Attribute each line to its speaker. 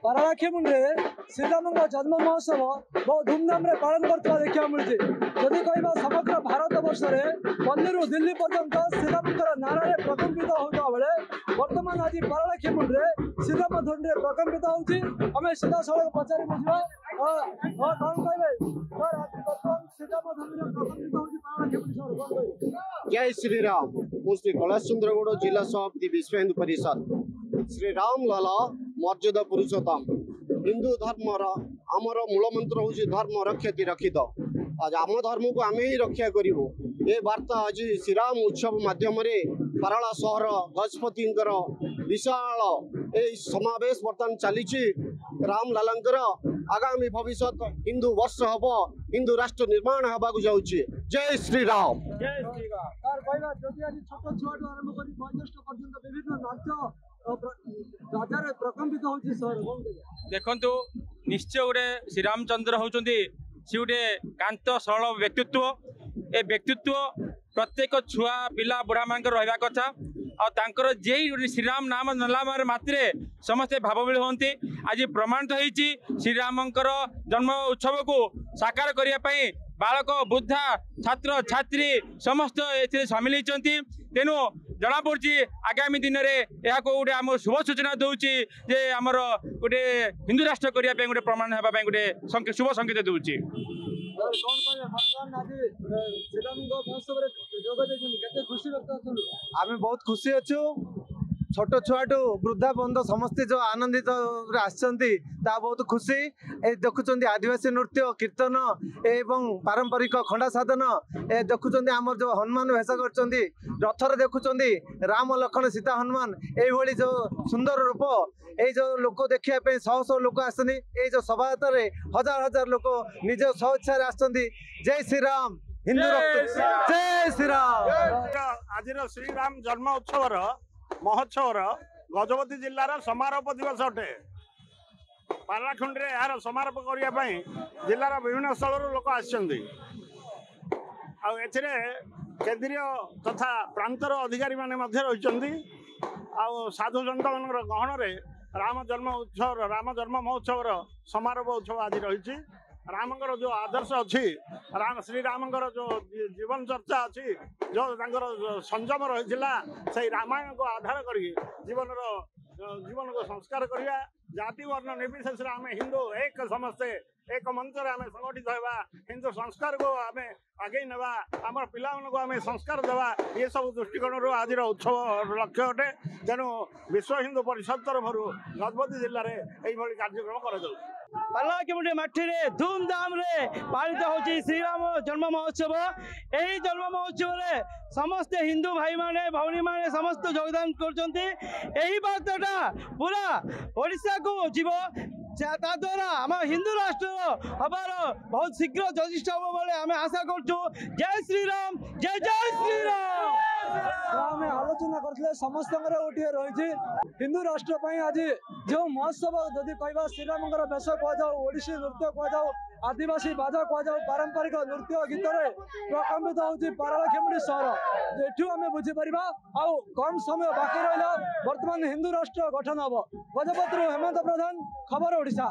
Speaker 1: पारालाखेमुंडे श्रीराम जन्म महोत्सव बहुत धूमधाम रे पालन करता देखा मिलती। जदि कहवा समग्र भारत वर्ष में पल्ली दिल्ली पर्यंत श्रीराम नारा प्रकम्पित होता बेले बर्तमान आज पारालाखेमुंडे श्रीराम ध्वनि प्रकम्पित होती। आम सीधा सड़क पचारि बुझा कौन कहे श्रीराम ध्वनि प्रकम्पित होती।
Speaker 2: जय श्रीराम। मु श्री कैलाश चंद्रगौड़ जिला सभापति विश्व हिंदू परिषद। श्री राम लाला मर्यादा पुरुषोत्तम। हिंदू धर्म आमर मूल मंत्र हूँ धर्म रक्षति रक्षित। आज आम धर्म को आम ही रक्षा करूँ ये वार्ता आज श्रीराम उत्सव माध्यम पाराला सहर गजपति विशाल समावेश बर्तमान चली राम लालांकर आगामी भविष्य हिंदू वर्ष हम हिंदू राष्ट्र निर्माण होगा जाऊँगी। जय श्री राम।
Speaker 3: देखु निश्चय गोटे श्रीरामचंद्र होती सी गोटे कांत सरल व्यक्तित्व। ए व्यक्तित्व प्रत्येक छुआ पिला बुढ़ा मान रहा कथा और जे श्रीराम नाम नला मात्रे समस्ते भावविल होती। आज प्रमाणित होती श्रीरामंकर जन्म उत्सव को साकार करने बालक बुद्धा छात्र छात्री समस्त ए सामिल होती। तेणु जना पड़ी आगामी दिन में यह गोटे आम शुभ सूचना दूची जे आमर गोटे हिंदू राष्ट्र करने गोटे प्रमाण होगा गोटे शुभ संकेत दूची।
Speaker 4: आम बहुत खुशी अच्छु। छोट छुआठू वृद्धा बंध समस्ते जो आनंदित आसता बहुत खुशी। देखुं आदिवासी नृत्य कीर्तन एवं पारंपरिक खंडा साधन देखुं आम जो हनुमान वेश कर रथर देखुं राम लक्ष्मण सीता हनुमान ये जो सुंदर रूप ये जो लोक देखा शह शह लोक आसती। जो सभायात हजार हजार लोक निज स्वेच्छा आसती। जय श्रीराम हिंदू जय श्रीराम।
Speaker 5: आज श्रीराम जन्म उत्सव महोत्सव गजपति जिलार समारोह दिवस अटे। पारालाखेमुंडे यार समारोह करने जिलार विभिन्न स्थल लोक आसछन्ति। केंद्रीय तथा प्रांतर अधिकारी माने मध्य रहिछन्ति। साधु सन्त मान गहन राम जन्म महोत्सव समारोह उत्सव आज रही। रामंकर जो आदर्श अच्छी श्रीरामंकर जो जीवन चर्चा अच्छी जो संयम रही से रामायण को आधार कर जीवन को संस्कार करवा जाति वर्ण निर्विशेष आम हिंदू एक समस्ते एक मंच आम संगठित होगा हिंदू संस्कार को आम आगे ना आम पिला को आम संस्कार देवा ये सब दृष्टिकोण आज उत्सव लक्ष्य अटे। तेणु विश्व हिंदू परिषद तरफ गजपति जिले में यही कार्यक्रम कर
Speaker 1: पारालाखेमुंडे माटी रे धूमधाम रे पालित होची श्रीराम जन्म महोत्सव। यही जन्म महोत्सव रे समस्त हिंदू भाई माने भौणी माने समस्त योगदान करछन्ती। यही बार्ताटा पूरा ओडिशा को जीव द्वारा आम हिंदू राष्ट्र हबार बहुत शीघ्र जजिष्ठ हम बोले आम आशा करूँ। जय श्रीराम जय जय श्रीराम। आम आलोचना करते समस्त गोटे रही हिंदू राष्ट्र आज जो महोत्सव जदि कह श्रीराम वेश कहुँ ओडिसी नृत्य कहुँ आदिवासी बाजा कहुँ पारंपरिक नृत्य गीत प्रकम्पित होती पारालाखेमुंडे सहर एठू आम बुझीपर आउ कम समय बाकी रहा वर्तमान हिंदू राष्ट्र गठन हम। गजपति हेमंत प्रधान खबर ओडिशा।